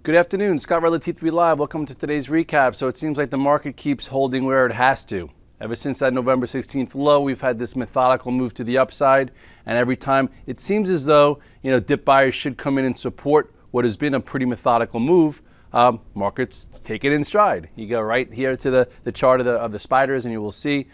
Good afternoon, Scott Redler, T3 Live. Welcome to today's recap. So it seems like the market keeps holding where it has to. Ever since that November 16th low, we've had this methodical move to the upside, and every time it seems as though dip buyers should come in and support what has been a pretty methodical move. Markets take it in stride. You go right here to the chart of the spiders, and you will see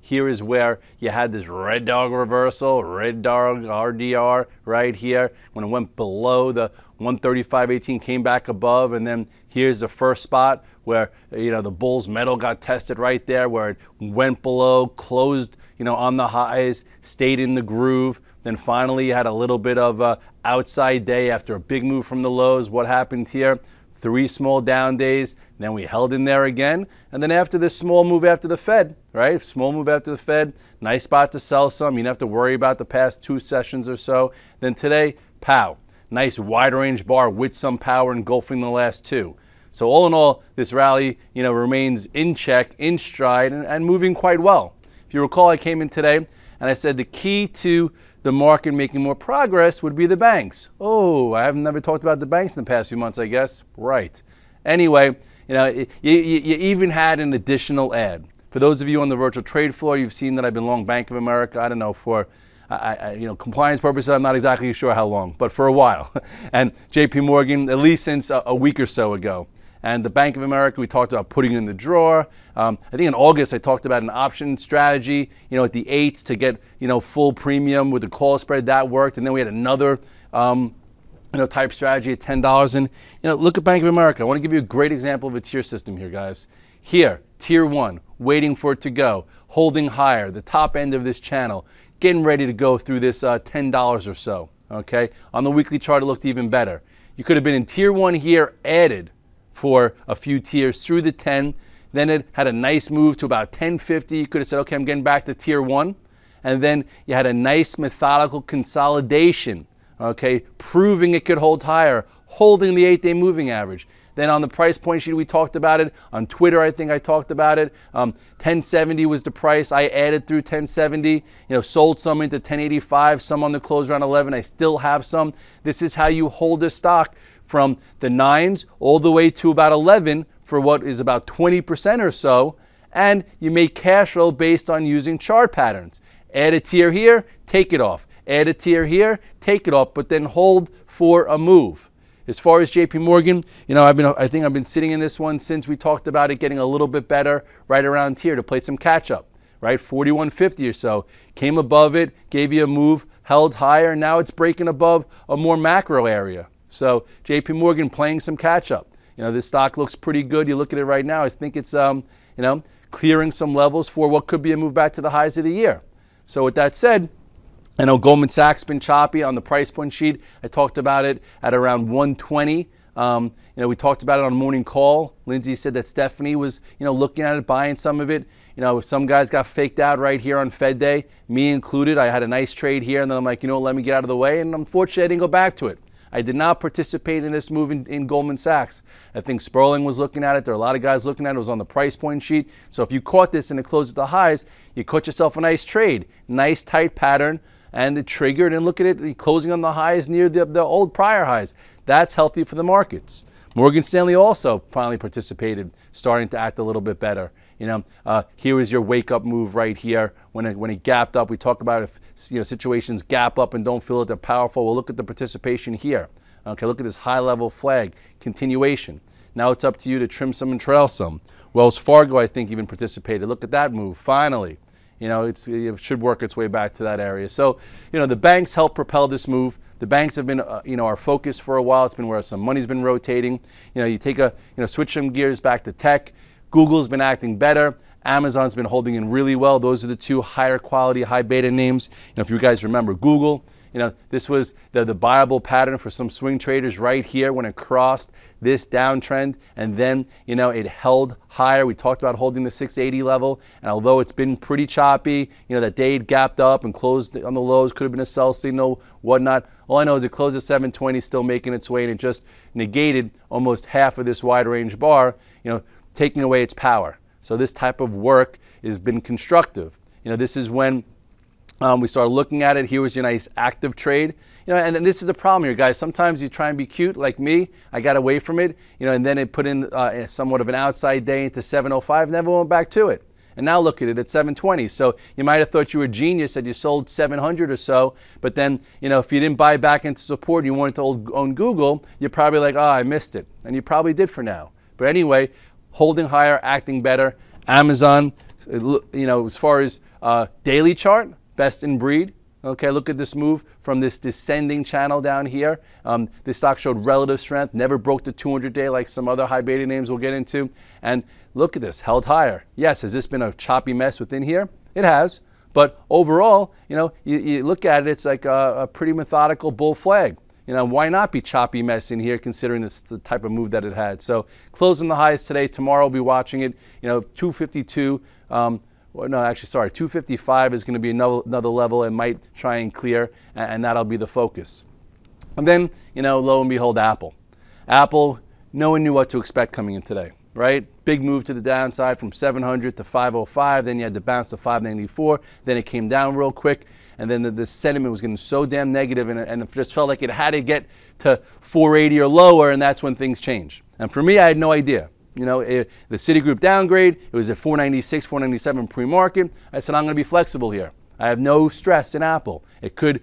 here is where you had this red dog reversal, red dog RDR right here when it went below the 135.18, came back above, and then here's the first spot where the bull's metal got tested right there, where it went below, closed on the highs, stayed in the groove. Then finally you had a little bit of a outside day after a big move from the lows. What happened here? 3 small down days, then we held in there again, and then after this small move after the Fed, right? Small move after the Fed, nice spot to sell some. You don't have to worry about the past 2 sessions or so. Then today, pow, nice wide range bar with some power engulfing the last 2. So all in all, this rally, remains in check, in stride, and moving quite well. If you recall, I came in today and I said the key to the market making more progress would be the banks. Oh, I haven't never talked about the banks in the past few months, I guess. Right. Anyway, you even had an additional ad. For those of you on the virtual trade floor, you've seen that I've been long Bank of America. I don't know, for compliance purposes, I'm not exactly sure how long, but for a while. And JP Morgan, at least since a week or so ago. And the Bank of America, we talked about putting it in the drawer. I think in August I talked about an option strategy, at the 8s to get, full premium with the call spread. That worked. And then we had another, type strategy at $10. And, look at Bank of America. I want to give you a great example of a tier system here, guys. Here, tier 1, waiting for it to go, holding higher, the top end of this channel, getting ready to go through this $10 or so. Okay. On the weekly chart, it looked even better. You could have been in tier 1 here, added for a few tiers through the 10. Then it had a nice move to about 1050. You could have said, okay, I'm getting back to tier 1. And then you had a nice methodical consolidation, okay, proving it could hold higher, holding the 8-day moving average. Then on the price point sheet, we talked about it. On Twitter, I think I talked about it. 1070 was the price. I added through 1070, sold some into 1085, some on the close around 11. I still have some. This is how you hold a stock from the 9s all the way to about 11 for what is about 20% or so, and you make cash flow based on using chart patterns. Add a tier here, take it off. Add a tier here, take it off, but then hold for a move. As far as JP Morgan, I think I've been sitting in this one since we talked about it getting a little bit better right around here to play some catch up, right? 41.50 or so. Came above it, gave you a move, held higher, and now it's breaking above a more macro area. So JP Morgan playing some catch up. This stock looks pretty good. You look at it right now, I think it's clearing some levels for what could be a move back to the highs of the year. So with that said, I know Goldman Sachs been choppy on the price point sheet. I talked about it at around 120. We talked about it on morning call. Lindsay said that Stephanie was, looking at it, buying some of it. Some guys got faked out right here on Fed Day, me included. I had a nice trade here, and then I'm like, let me get out of the way. And unfortunately, I didn't go back to it. I did not participate in this move in Goldman Sachs. I think Sperling was looking at it. There are a lot of guys looking at it. It was on the price point sheet. So if you caught this and it closed at the highs, you caught yourself a nice trade. Nice tight pattern, and it triggered. And look at it closing on the highs near the old prior highs. That's healthy for the markets. Morgan Stanley also finally participated, starting to act a little bit better. Here is your wake-up move right here. When it gapped up, we talk about if situations gap up and don't feel that they're powerful. Well, look at the participation here. Okay, look at this high-level flag continuation. Now it's up to you to trim some and trail some. Wells Fargo, I think, even participated. Look at that move. Finally, it should work its way back to that area. So, the banks help propel this move. The banks have been, our focus for a while. It's been where some money's been rotating. You take switch some gears back to tech. Google's been acting better. Amazon's been holding in really well. Those are the 2 higher quality, high beta names. If you guys remember Google, this was the buyable pattern for some swing traders right here when it crossed this downtrend, and then, it held higher. We talked about holding the 680 level, and although it's been pretty choppy, that day it gapped up and closed on the lows, could have been a sell signal, whatnot. All I know is it closed at 720, still making its way, and it just negated almost half of this wide range bar, taking away its power. So this type of work has been constructive. This is when We started looking at it. Here was your nice active trade. And then this is the problem here, guys. Sometimes you try and be cute like me. I got away from it, and then it put in somewhat of an outside day into 705, never went back to it. And now look at it at 720. So you might have thought you were a genius that you sold 700 or so, but then, if you didn't buy back into support and you wanted to own Google, you're probably like, oh, I missed it. And you probably did for now. But anyway, holding higher, acting better. Amazon, as far as daily chart, best in breed. Okay, look at this move from this descending channel down here. This stock showed relative strength, never broke the 200-day like some other high beta names we'll get into. And look at this, held higher. Yes, has this been a choppy mess within here? It has. But overall, you look at it, it's like a pretty methodical bull flag. Why not be choppy mess in here considering this the type of move that it had? So closing the highs today. Tomorrow we'll be watching it, 252. No, actually, sorry, 255 is going to be another level. It might try and clear, and that'll be the focus. And then, lo and behold, Apple. Apple, no one knew what to expect coming in today, right? Big move to the downside from 700 to 505. Then you had to bounce to 594. Then it came down real quick. And then the sentiment was getting so damn negative, and it just felt like it had to get to 480 or lower, and that's when things change. And for me, I had no idea. The Citigroup downgrade, it was at 496, 497 pre-market. I said, I'm going to be flexible here. I have no stress in Apple. It could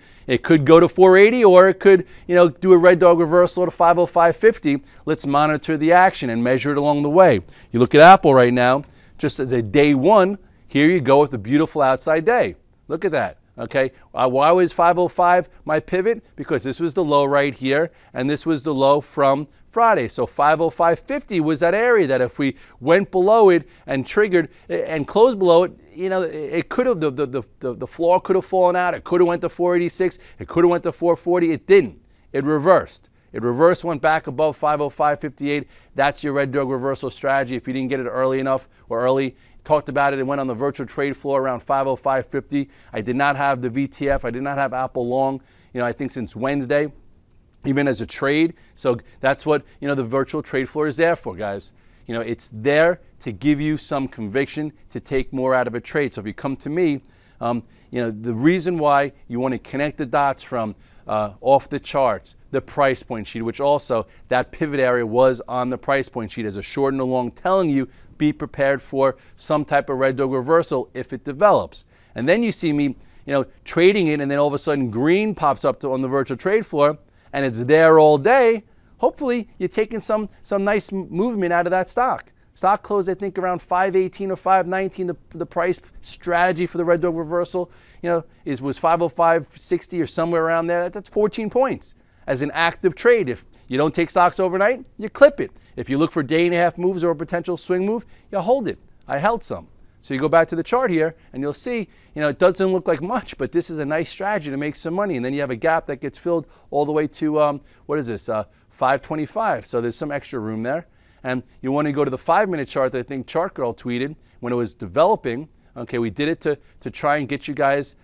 go to 480, or it could, do a red dog reversal to 505.50. Let's monitor the action and measure it along the way. You look at Apple right now, just as a day one, here you go with a beautiful outside day. Look at that. Okay, why was 505 my pivot? Because this was the low right here, and this was the low from Friday. So 505.50 was that area that if we went below it and triggered and closed below it, it could have, the floor could have fallen out. It could have went to 486. It could have went to 440. It didn't. It reversed. It reversed, went back above 505.58. That's your red dog reversal strategy. If you didn't get it early enough or early, talked about it. It went on the virtual trade floor around 505.50. I did not have the VTF. I did not have Apple long, I think since Wednesday, even as a trade. So that's what, the virtual trade floor is there for, guys. It's there to give you some conviction to take more out of a trade. So if you come to me, the reason why you want to connect the dots from off the charts, the price point sheet, which also that pivot area was on the price point sheet as a short and a long, telling you be prepared for some type of red dog reversal if it develops. And then you see me, trading it, and then all of a sudden green pops up on the virtual trade floor, and it's there all day. Hopefully you're taking some nice movement out of that stock. Stock closed, I think, around 518 or 519. The price strategy for the red dog reversal, was 505.60 or somewhere around there. That's 14 points as an active trade. If you don't take stocks overnight, you clip it. If you look for day-and-a-half moves or a potential swing move, you hold it. I held some. So you go back to the chart here, and you'll see, it doesn't look like much, but this is a nice strategy to make some money. And then you have a gap that gets filled all the way to, what is this, 525. So there's some extra room there. And you want to go to the 5-minute chart that I think Chart Girl tweeted when it was developing. Okay, we did it to try and get you guys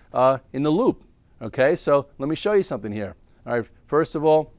in the loop. Okay, so let me show you something here. All right, first of all,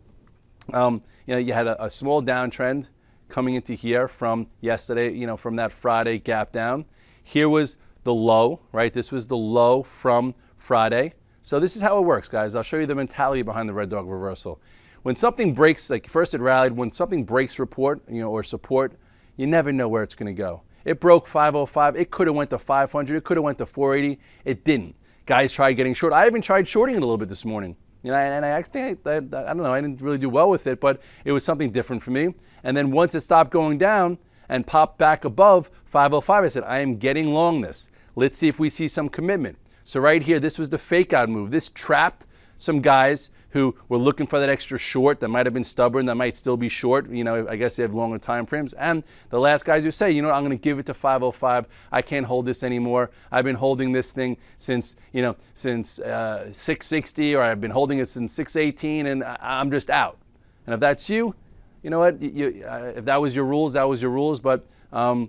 you had a small downtrend coming into here from yesterday, from that Friday gap down. Here was the low, right? This was the low from Friday. So this is how it works, guys. I'll show you the mentality behind the red dog reversal. When something breaks, like first it rallied, when something breaks report, or support, you never know where it's going to go. It broke 505. It could have went to 500. It could have went to 480. It didn't. Guys tried getting short. I even tried shorting it a little bit this morning. And I actually, I don't know, I didn't really do well with it, but it was something different for me. And then once it stopped going down and popped back above 505, I said, I am getting long this. Let's see if we see some commitment. So right here, this was the fake out move. This trapped some guys who were looking for that extra short that might have been stubborn, that might still be short. I guess they have longer time frames. And the last guys who say, I'm going to give it to 505. I can't hold this anymore. I've been holding this thing since 660, or I've been holding it since 618, and I'm just out. And if that's you, you know what? If that was your rules, that was your rules. But a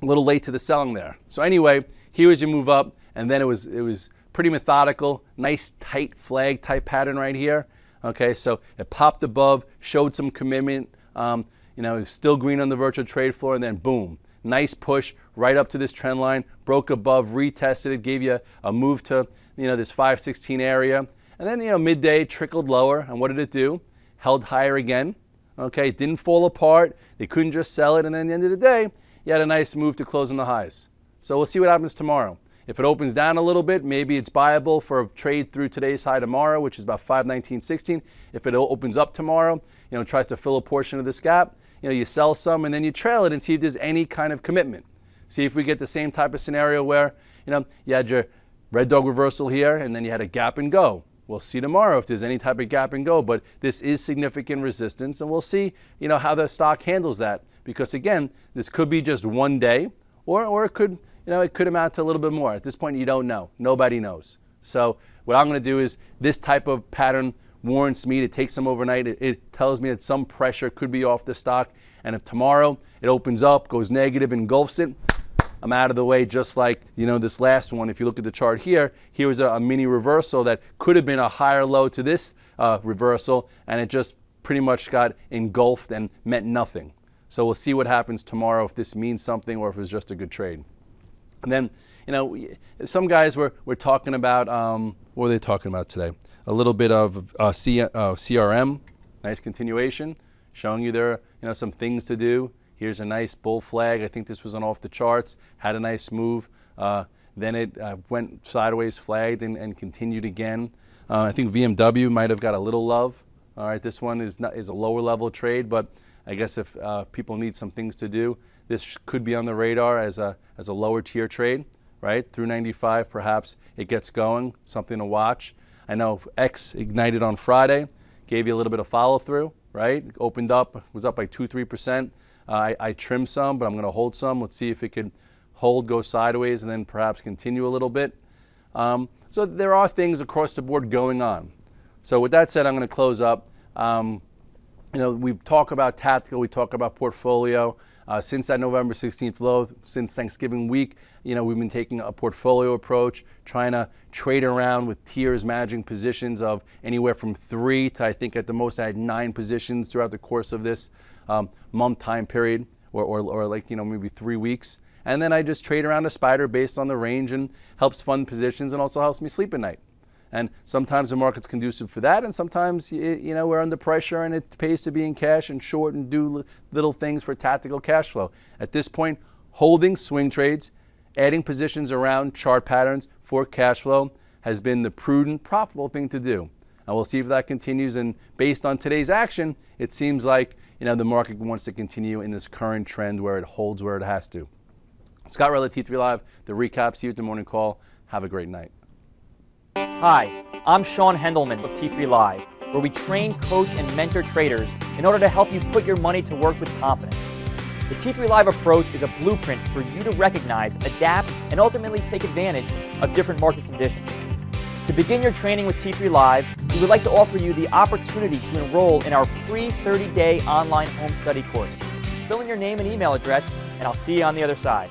little late to the selling there. So anyway, here was your move up, and then it was pretty methodical, nice tight flag type pattern right here. Okay, so it popped above, showed some commitment. It was still green on the virtual trade floor, and then boom, nice push right up to this trend line, broke above, retested it, gave you a move to, this 516 area. And then, midday trickled lower. And what did it do? Held higher again. Okay, it didn't fall apart. They couldn't just sell it. And then at the end of the day, you had a nice move to close on the highs. So we'll see what happens tomorrow. If it opens down a little bit, maybe it's buyable for a trade through today's high tomorrow, which is about 519.16. If it opens up tomorrow, tries to fill a portion of this gap, you sell some and then you trail it and see if there's any kind of commitment. See if we get the same type of scenario where, you had your red dog reversal here and then you had a gap and go. We'll see tomorrow if there's any type of gap and go, but this is significant resistance and we'll see, how the stock handles that. Because again, this could be just one day or it could, it could amount to a little bit more. At this point, you don't know. Nobody knows. So what I'm going to do is this type of pattern warrants me to take some overnight. It tells me that some pressure could be off the stock. And if tomorrow it opens up, goes negative, engulfs it, I'm out of the way just like, this last one. If you look at the chart here, here was a mini reversal that could have been a higher low to this reversal, and it just pretty much got engulfed and meant nothing. So we'll see what happens tomorrow, if this means something or if it's just a good trade. And then, some guys were talking about, what were they talking about today? A little bit of CRM, nice continuation, showing you there are, some things to do. Here's a nice bull flag. I think this was off the charts, had a nice move. Then it went sideways, flagged, and continued again. I think VMW might have got a little love. All right, this one is a lower level trade, but I guess if people need some things to do, this could be on the radar as a lower tier trade, right? Through 95, perhaps it gets going, something to watch. I know X ignited on Friday, gave you a little bit of follow through, right? Opened up, was up by 2-3%. I trimmed some, but I'm going to hold some. Let's see if it can hold, go sideways, and then perhaps continue a little bit. So there are things across the board going on. So with that said, I'm going to close up. We talk about tactical, we talk about portfolio. Since that November 16th low, since Thanksgiving week, we've been taking a portfolio approach, trying to trade around with tiers, managing positions of anywhere from 3 to I think at the most I had 9 positions throughout the course of this month time period, or like maybe 3 weeks. And then I just trade around a spider based on the range and helps fund positions and also helps me sleep at night. And sometimes the market's conducive for that, and sometimes we're under pressure and it pays to be in cash and short and do little things for tactical cash flow. At this point, holding swing trades, adding positions around chart patterns for cash flow has been the prudent, profitable thing to do. And we'll see if that continues. And based on today's action, it seems like the market wants to continue in this current trend where it holds where it has to. Scott Rella, T3 Live, the recap. See you at the morning call. Have a great night. Hi, I'm Sean Hendelman of T3 Live, where we train, coach, and mentor traders in order to help you put your money to work with confidence. The T3 Live approach is a blueprint for you to recognize, adapt, and ultimately take advantage of different market conditions. To begin your training with T3 Live, we would like to offer you the opportunity to enroll in our free 30-day online home study course. Fill in your name and email address, and I'll see you on the other side.